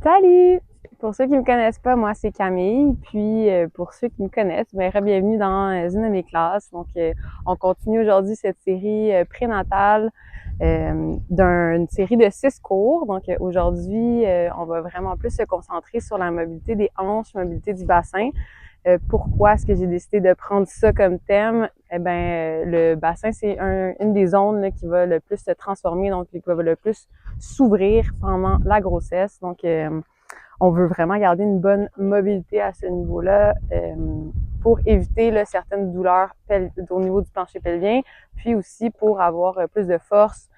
Salut! Pour ceux qui me connaissent pas, moi c'est Camille. Puis pour ceux qui me connaissent, ben bienvenue dans une de mes classes. Donc on continue aujourd'hui cette série prénatale d'une série de 6 cours. Donc aujourd'hui, on va vraiment plus se concentrer sur la mobilité des hanches, mobilité du bassin. Pourquoi est-ce que j'ai décidé de prendre ça comme thème? Eh ben, le bassin, c'est une des zones là, qui va le plus se transformer, donc qui va le plus s'ouvrir pendant la grossesse. Donc, on veut vraiment garder une bonne mobilité à ce niveau-là pour éviter là, certaines douleurs au niveau du plancher pelvien, puis aussi pour avoir plus de force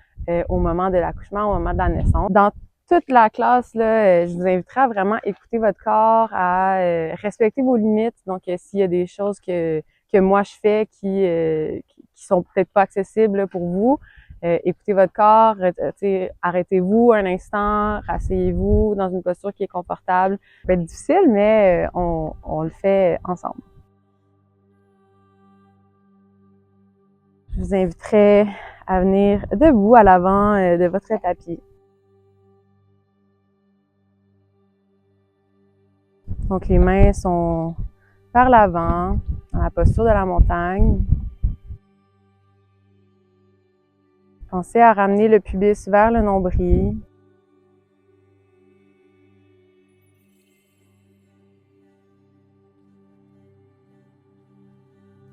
au moment de l'accouchement, au moment de la naissance. Dans toute la classe, là, je vous inviterai à vraiment écouter votre corps, à respecter vos limites. Donc, s'il y a des choses que moi je fais qui sont peut-être pas accessibles là, pour vous, écoutez votre corps, arrêtez-vous un instant, rasseyez-vous dans une posture qui est confortable. Ça peut être difficile, mais on le fait ensemble. Je vous inviterai à venir debout à l'avant de votre tapis. Donc les mains sont vers l'avant, dans la posture de la montagne. Pensez à ramener le pubis vers le nombril.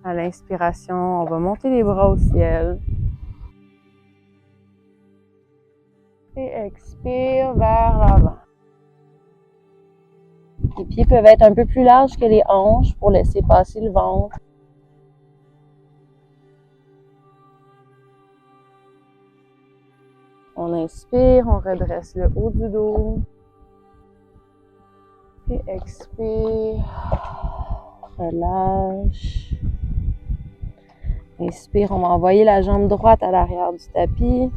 À l'inspiration, on va monter les bras au ciel. Et expire vers l'avant. Les pieds peuvent être un peu plus larges que les hanches pour laisser passer le ventre. On inspire, on redresse le haut du dos. Et expire, relâche. Inspire, on va envoyer la jambe droite à l'arrière du tapis.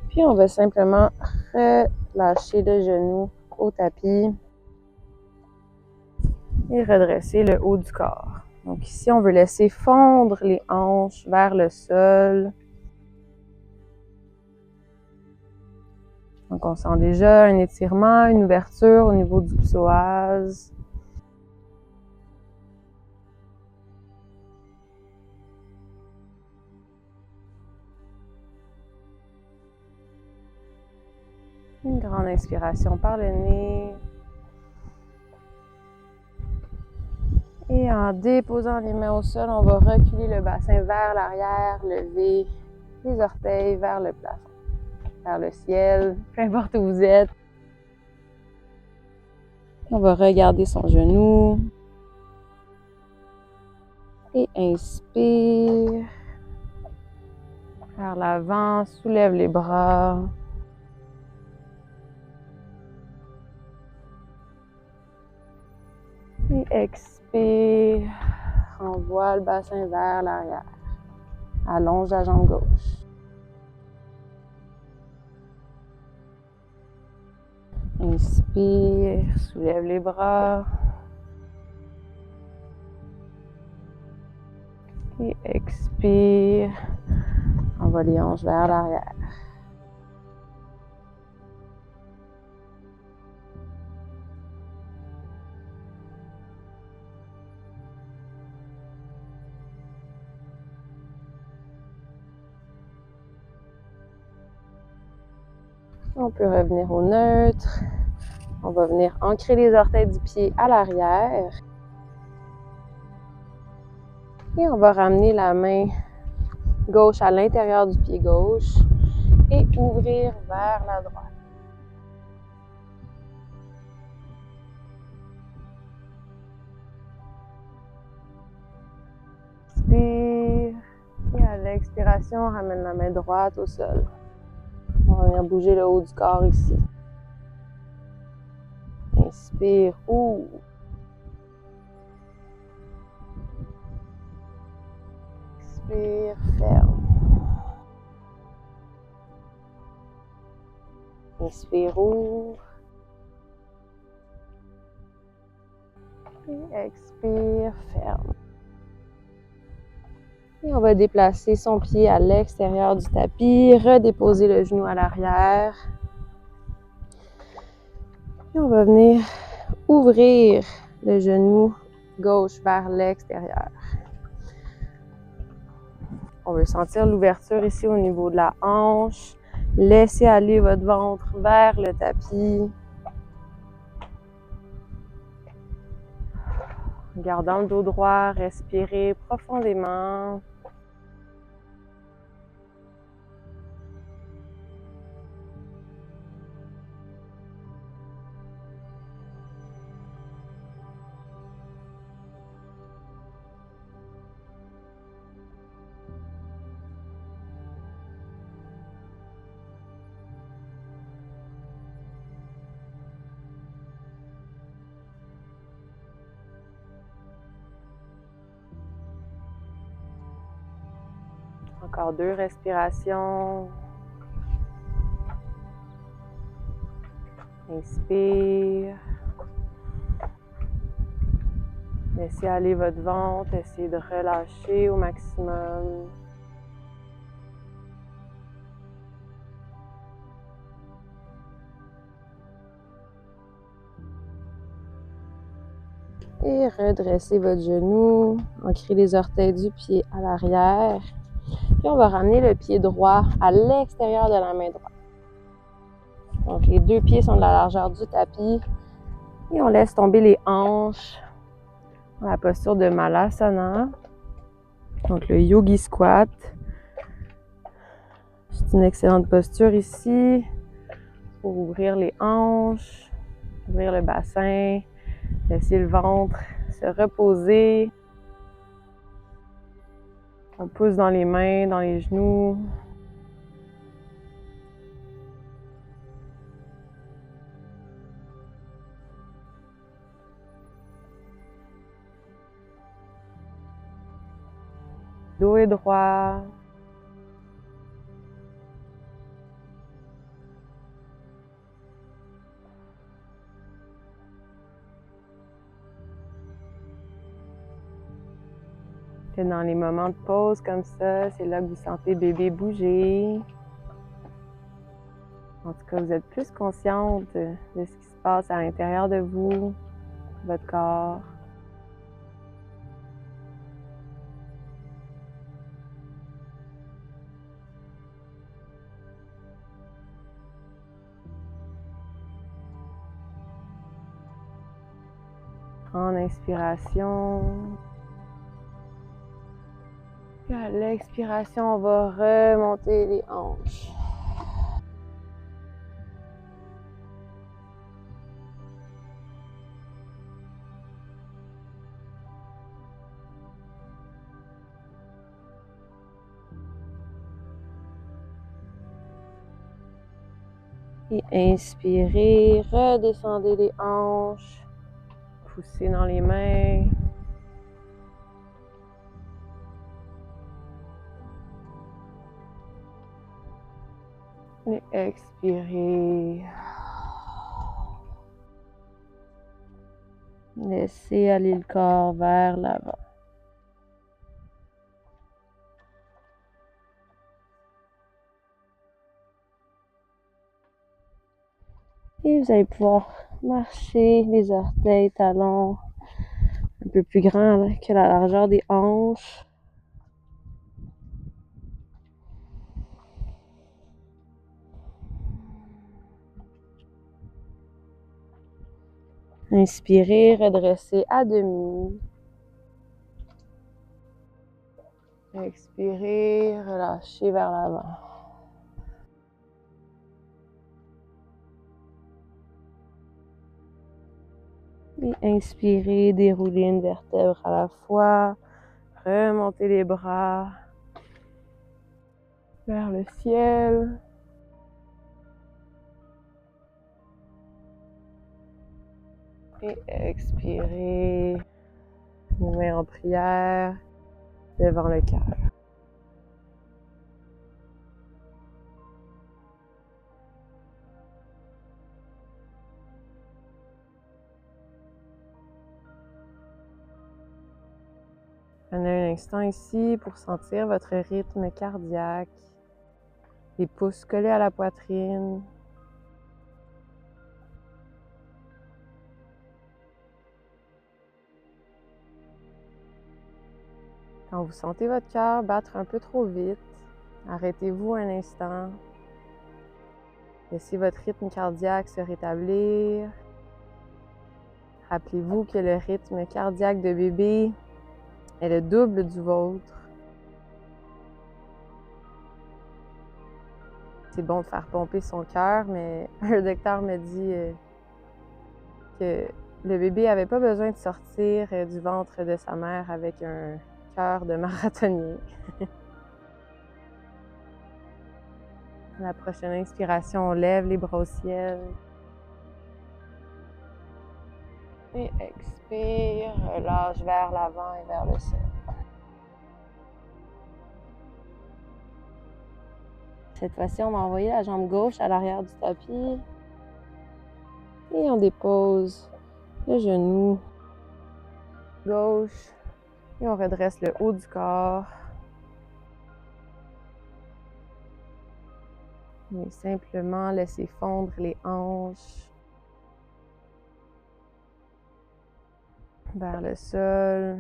Puis on va simplement relâcher le genou au tapis et redresser le haut du corps. Donc ici, on veut laisser fondre les hanches vers le sol. Donc on sent déjà un étirement, une ouverture au niveau du psoas. Une grande inspiration par le nez. Et en déposant les mains au sol, on va reculer le bassin vers l'arrière, lever les orteils vers le plafond, vers le ciel, peu importe où vous êtes. On va regarder son genou. Et inspire. Vers l'avant, soulève les bras. Et expire. Envoie le bassin vers l'arrière. Allonge la jambe gauche. Inspire, soulève les bras. Et expire. Envoie les hanches vers l'arrière. On peut revenir au neutre. On va venir ancrer les orteils du pied à l'arrière. Et on va ramener la main gauche à l'intérieur du pied gauche et ouvrir vers la droite. Inspire. Et à l'expiration, on ramène la main droite au sol. On va venir bouger le haut du corps ici. Inspire, ouvre. Expire, ferme. Inspire, ouvre. Et expire, ferme. Et on va déplacer son pied à l'extérieur du tapis, redéposer le genou à l'arrière. Puis on va venir ouvrir le genou gauche vers l'extérieur. On veut sentir l'ouverture ici au niveau de la hanche. Laissez aller votre ventre vers le tapis. Gardant le dos droit, respirez profondément. Encore 2 respirations. Inspire. Laissez aller votre ventre, essayez de relâcher au maximum. Et redressez votre genou, ancrez les orteils du pied à l'arrière. Puis on va ramener le pied droit à l'extérieur de la main droite. Donc les 2 pieds sont de la largeur du tapis. Et on laisse tomber les hanches dans la posture de Malasana. Donc le Yogi Squat. C'est une excellente posture ici pour ouvrir les hanches, ouvrir le bassin, laisser le ventre se reposer. On pousse dans les mains, dans les genoux. Dos est droit. Et dans les moments de pause comme ça, c'est là que vous sentez bébé bouger. En tout cas, vous êtes plus consciente de ce qui se passe à l'intérieur de vous, votre corps. En inspiration. Puis à l'expiration, on va remonter les hanches. Et inspirez, redescendez les hanches, poussez dans les mains. Et expirez. Laissez aller le corps vers l'avant. Et vous allez pouvoir marcher les orteils, talons un peu plus grands que la largeur des hanches. Inspirez, redressez à demi. Expirez, relâchez vers l'avant. Et inspirez, déroulez une vertèbre à la fois. Remontez les bras vers le ciel. Et expirez, les mains en prière devant le cœur. Prenez un instant ici pour sentir votre rythme cardiaque, les pouces collés à la poitrine. Quand vous sentez votre cœur battre un peu trop vite, arrêtez-vous un instant. Laissez votre rythme cardiaque se rétablir. Rappelez-vous que le rythme cardiaque de bébé est le double du vôtre. C'est bon de faire pomper son cœur, mais un docteur me dit que le bébé n'avait pas besoin de sortir du ventre de sa mère avec un cœur de marathonien. La prochaine inspiration, on lève les bras au ciel. Et expire, relâche vers l'avant et vers le sol. Cette fois-ci, on va envoyer la jambe gauche à l'arrière du tapis. Et on dépose le genou gauche. Et on redresse le haut du corps. Et simplement laisser fondre les hanches vers le sol.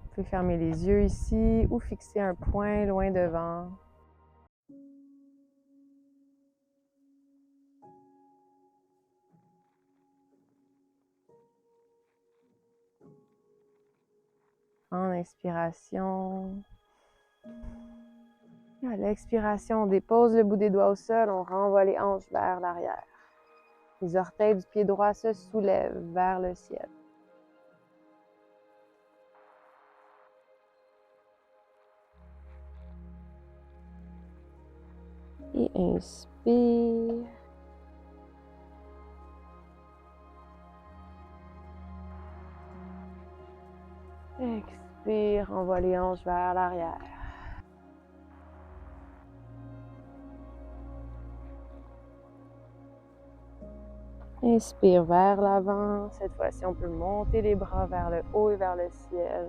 Vous pouvez fermer les yeux ici ou fixer un point loin devant. En inspiration. Et à l'expiration, on dépose le bout des doigts au sol, on renvoie les hanches vers l'arrière. Les orteils du pied droit se soulèvent vers le ciel. Et inspire. Expire, envoie les hanches vers l'arrière. Inspire vers l'avant. Cette fois-ci, on peut monter les bras vers le haut et vers le ciel.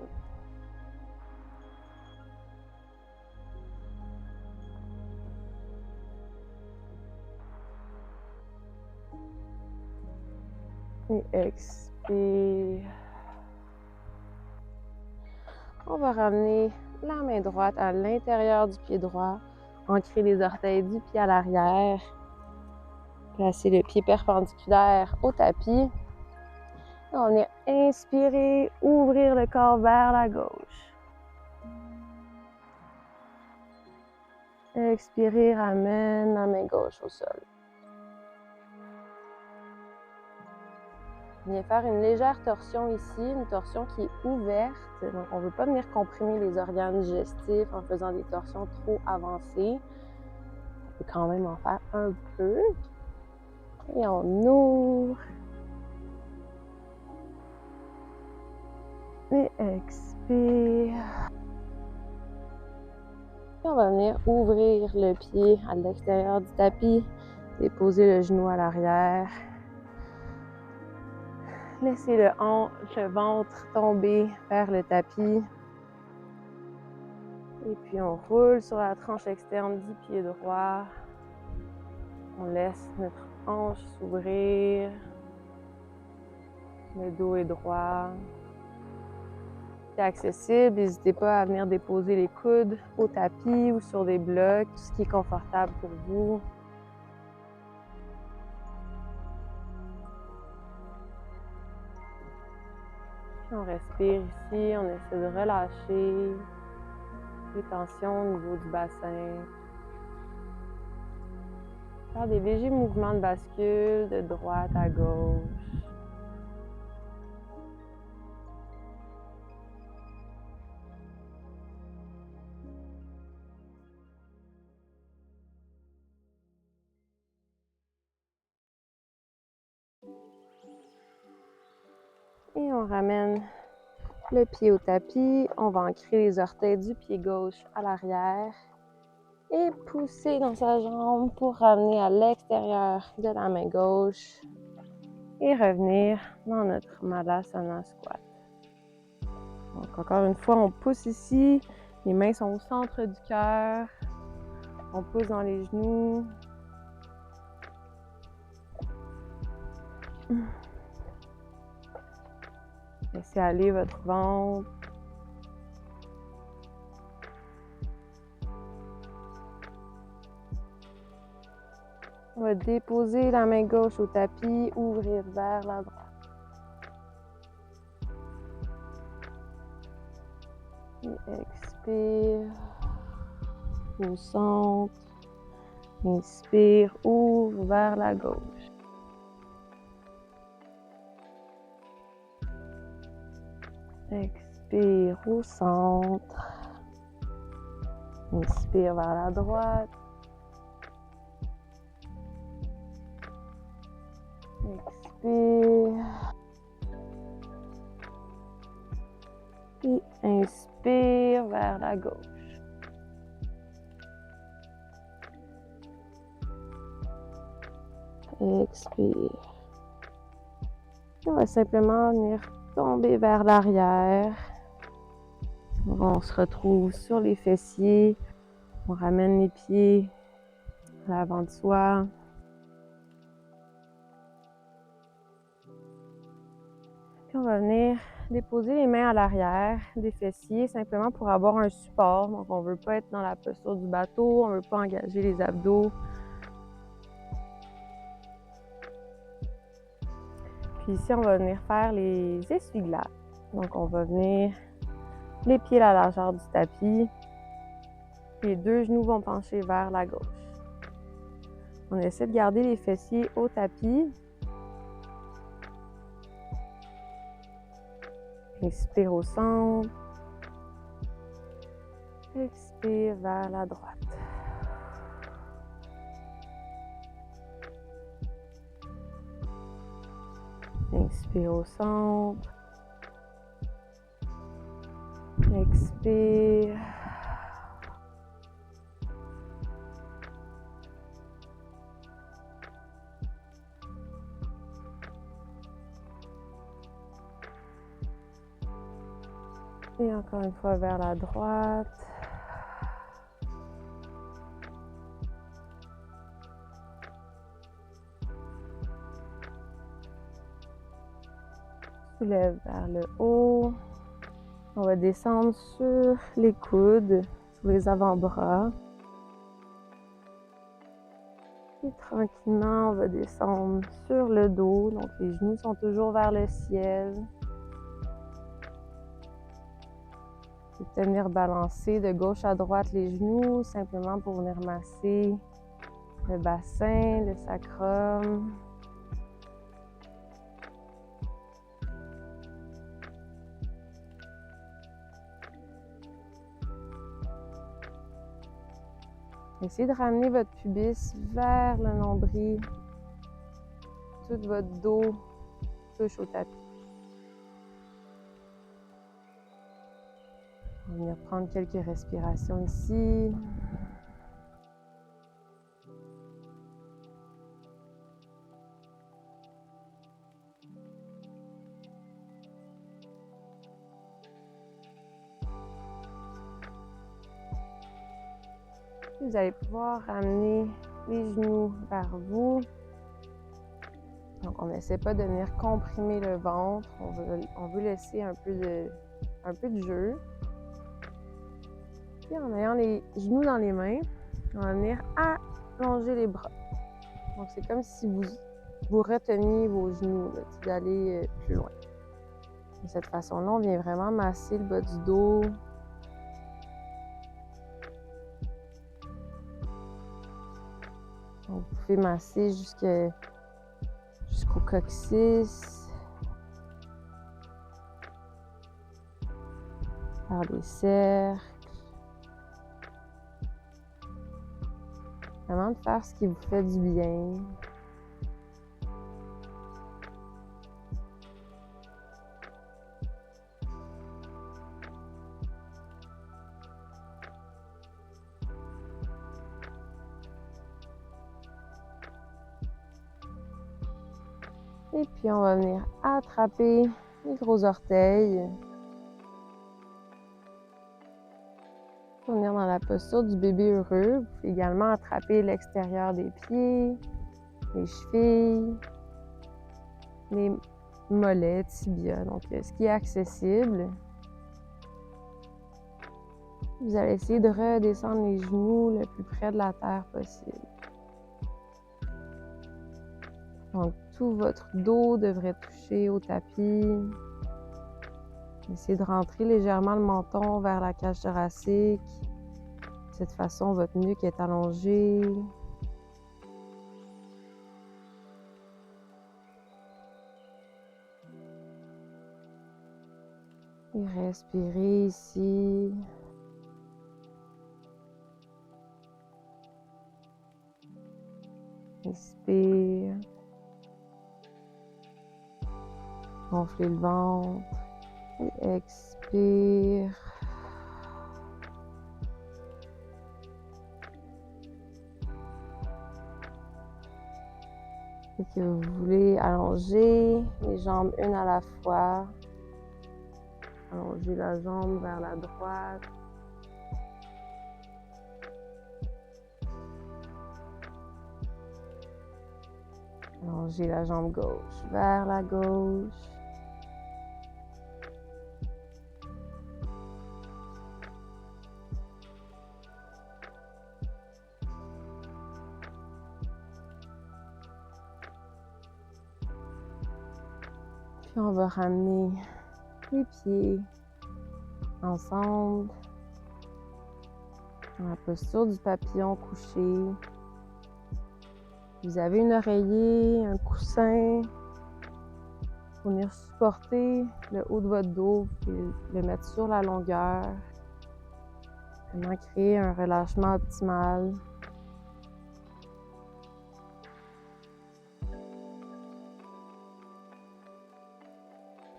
Et expire. On va ramener la main droite à l'intérieur du pied droit. Ancrer les orteils du pied à l'arrière. Placer le pied perpendiculaire au tapis. Et on va inspirer, ouvrir le corps vers la gauche. Expirer, ramène la main gauche au sol. Venez faire une légère torsion ici, une torsion qui est ouverte. Donc, on ne veut pas venir comprimer les organes digestifs en faisant des torsions trop avancées. On peut quand même en faire un peu. Et on ouvre. Et expire. Et on va venir ouvrir le pied à l'extérieur du tapis. Déposer le genou à l'arrière. Laissez le ventre tomber vers le tapis. Et puis on roule sur la tranche externe du pied droit. On laisse notre hanche s'ouvrir. Le dos est droit. C'est accessible, n'hésitez pas à venir déposer les coudes au tapis ou sur des blocs, tout ce qui est confortable pour vous. On respire ici, on essaie de relâcher les tensions au niveau du bassin. Faire des légers mouvements de bascule de droite à gauche. Et on ramène le pied au tapis. On va ancrer les orteils du pied gauche à l'arrière. Et pousser dans sa jambe pour ramener à l'extérieur de la main gauche. Et revenir dans notre Malasana Squat. Donc encore une fois, on pousse ici. Les mains sont au centre du cœur. On pousse dans les genoux. Laissez aller votre ventre. va déposer la main gauche au tapis, ouvrir vers la droite. Et expire au centre. Inspire, ouvre vers la gauche. Expire au centre. Inspire vers la droite. Expire. Et inspire vers la gauche. Expire. On va simplement venir tomber vers l'arrière. On se retrouve sur les fessiers. On ramène les pieds à l'avant de soi. Puis on va venir déposer les mains à l'arrière des fessiers simplement pour avoir un support. Donc on ne veut pas être dans la posture du bateau, on ne veut pas engager les abdos. Puis ici, on va venir faire les essuie-glaces. Donc on va venir les pieds à la largeur du tapis. Les deux genoux vont pencher vers la gauche. On essaie de garder les fessiers au tapis. Inspire au centre. Expire vers la droite. Inspire au centre. Expire. Et encore une fois vers la droite. Soulève vers le haut. On va descendre sur les coudes, sur les avant-bras. Et tranquillement, on va descendre sur le dos. Donc les genoux sont toujours vers le ciel. Et tenir balancé de gauche à droite les genoux, simplement pour venir masser le bassin, le sacrum. Essayez de ramener votre pubis vers le nombril. Tout votre dos touche au tapis. On va venir prendre quelques respirations ici. Vous allez pouvoir ramener les genoux vers vous. Donc, on n'essaie pas de venir comprimer le ventre. On veut laisser un peu de jeu. Puis, en ayant les genoux dans les mains, on va venir allonger les bras. Donc, c'est comme si vous reteniez vos genoux, d'aller plus loin. De cette façon-là, on vient vraiment masser le bas du dos. Donc, vous pouvez masser jusqu'au coccyx. Faire des cercles. Vraiment de faire ce qui vous fait du bien. Et puis, on va venir attraper les gros orteils. On va venir dans la posture du bébé heureux. Vous pouvez également attraper l'extérieur des pieds, les chevilles, les mollets, tibias. Donc, ce qui est accessible. Vous allez essayer de redescendre les genoux le plus près de la terre possible. Donc, tout votre dos devrait toucher au tapis. Essayez de rentrer légèrement le menton vers la cage thoracique. De cette façon, votre nuque est allongée. Et respirez ici. Inspire. Gonflez le ventre. Et expire. Et que vous voulez allonger les jambes une à la fois. Allongez la jambe vers la droite. Allongez la jambe gauche vers la gauche. Puis on va ramener les pieds ensemble dans la posture du papillon couché. Vous avez un oreiller, un coussin pour venir supporter le haut de votre dos et le mettre sur la longueur. Vraiment créer un relâchement optimal.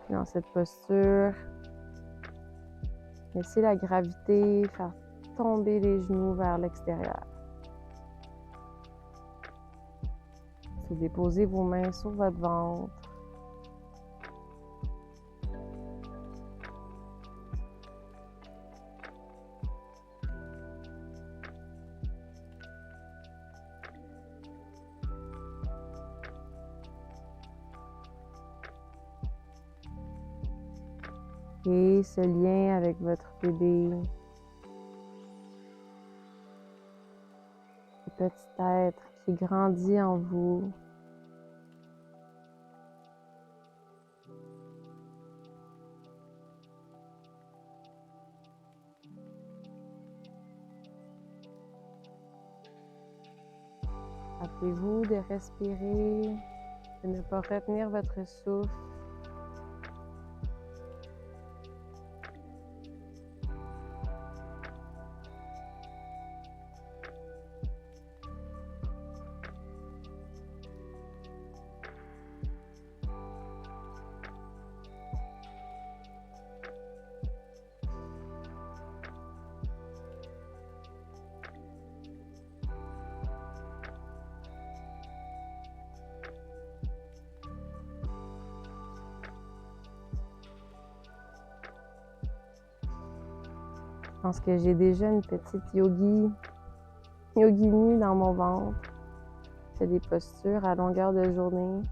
Puis dans cette posture, laissez la gravité faire tomber les genoux vers l'extérieur. Vous déposez vos mains sur votre ventre. Et ce lien avec votre bébé, ce petit être qui grandit en vous. Rappelez-vous de respirer, de ne pas retenir votre souffle. Je pense que j'ai déjà une petite yogini dans mon ventre. Je fais des postures à longueur de journée.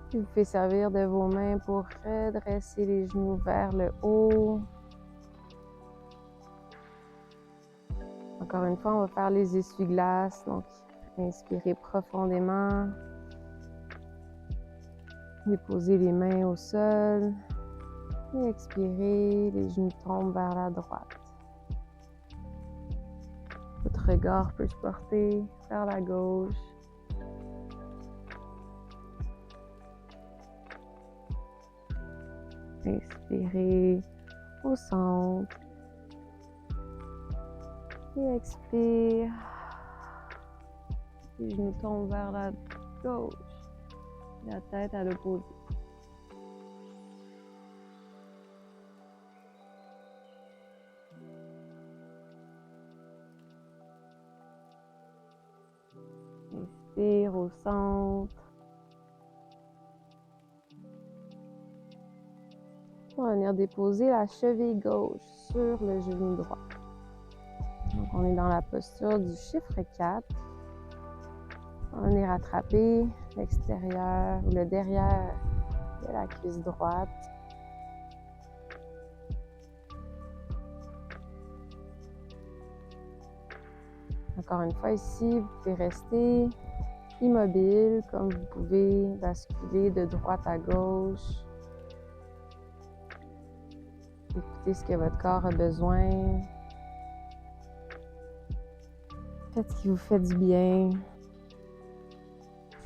Puis vous pouvez servir de vos mains pour redresser les genoux vers le haut. Encore une fois, on va faire les essuie-glaces. Donc, inspirez profondément. Déposez les mains au sol. Et expirez, les genoux tombent vers la droite. Votre regard peut se porter vers la gauche. Inspirez au centre. Et expire. Les genoux tombent vers la gauche. La tête à l'opposé. Inspire au centre. On va venir déposer la cheville gauche sur le genou droit. Donc, on est dans la posture du chiffre 4. On va venir attraper l'extérieur ou le derrière de la cuisse droite. Encore une fois ici, vous pouvez rester immobile, comme vous pouvez basculer de droite à gauche. Écoutez ce que votre corps a besoin. Faites ce qui vous fait du bien.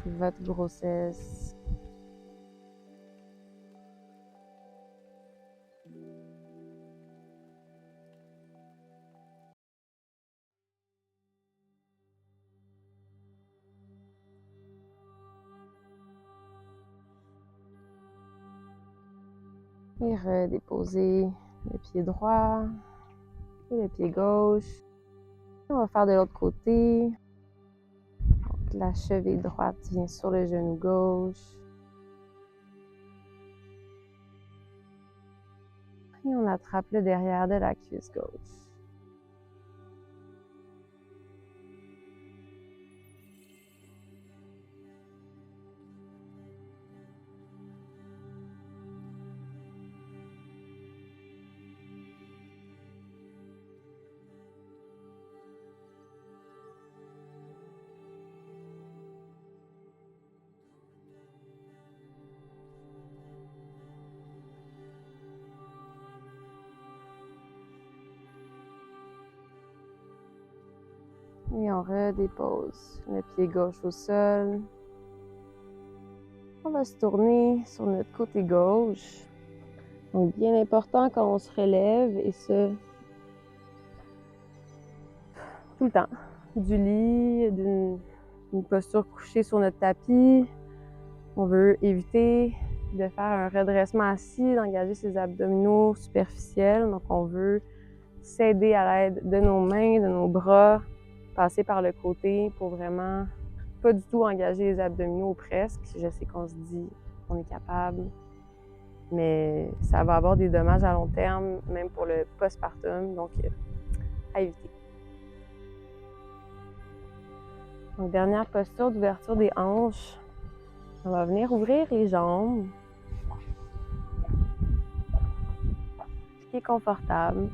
C'est votre grossesse. Et redéposer le pied droit et le pied gauche. On va faire de l'autre côté. Donc, la cheville droite vient sur le genou gauche. Et on attrape le derrière de la cuisse gauche. Et on redépose le pied gauche au sol. On va se tourner sur notre côté gauche. Donc, bien important quand on se relève, et ce, tout le temps. Du lit, d'une posture couchée sur notre tapis. On veut éviter de faire un redressement assis, d'engager ses abdominaux superficiels. Donc, on veut s'aider à l'aide de nos mains, de nos bras, passer par le côté pour vraiment pas du tout engager les abdominaux ou presque. Je sais qu'on se dit qu'on est capable, mais ça va avoir des dommages à long terme, même pour le postpartum, donc à éviter. Donc, dernière posture d'ouverture des hanches. On va venir ouvrir les jambes, ce qui est confortable.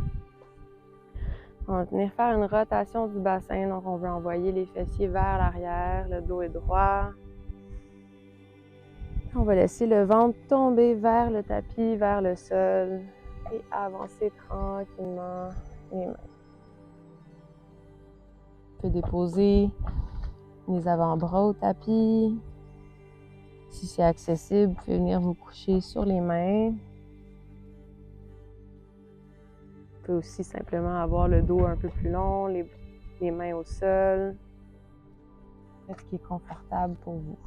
On va venir faire une rotation du bassin, donc on veut envoyer les fessiers vers l'arrière, le dos est droit. On va laisser le ventre tomber vers le tapis, vers le sol et avancer tranquillement les mains. On peut déposer les avant-bras au tapis. Si c'est accessible, vous pouvez venir vous coucher sur les mains. Vous pouvez aussi simplement avoir le dos un peu plus long, les mains au sol. Faites ce qui est confortable pour vous.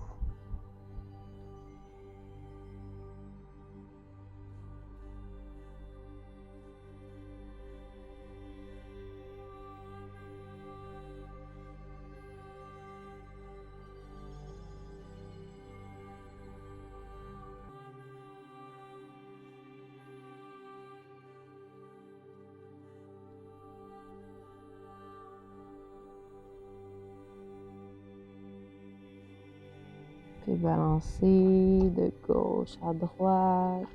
Puis balancer de gauche à droite.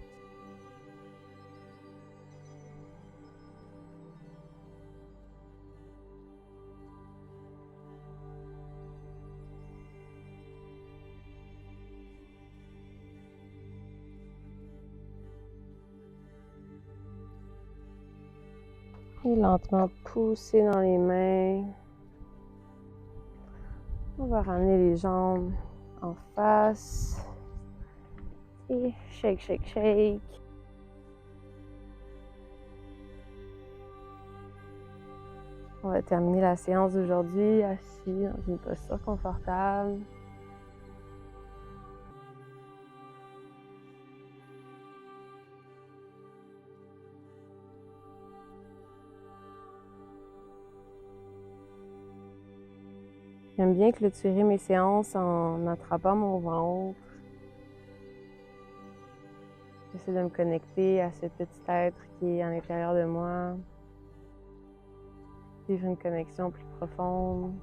Et lentement pousser dans les mains. On va ramener les jambes en face. Et shake, shake, shake. On va terminer la séance d'aujourd'hui assis dans une posture confortable. J'aime bien clôturer mes séances en attrapant mon ventre. J'essaie de me connecter à ce petit être qui est à l'intérieur de moi. Vivre une connexion plus profonde.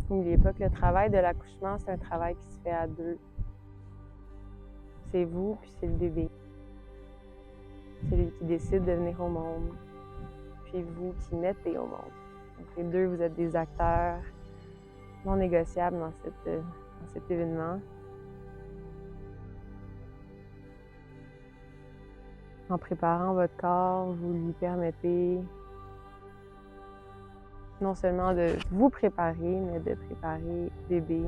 N'oubliez pas que le travail de l'accouchement, c'est un travail qui se fait à deux. C'est vous, puis c'est le bébé. C'est lui qui décide de venir au monde, puis vous qui mettez au monde. Donc les deux, vous êtes des acteurs non négociables dans cet événement. En préparant votre corps, vous lui permettez non seulement de vous préparer, mais de préparer bébé,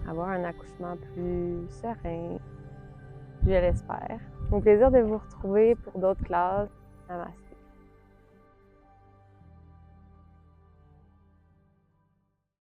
avoir un accouchement plus serein, je l'espère. Au plaisir de vous retrouver pour d'autres classes. Namaste.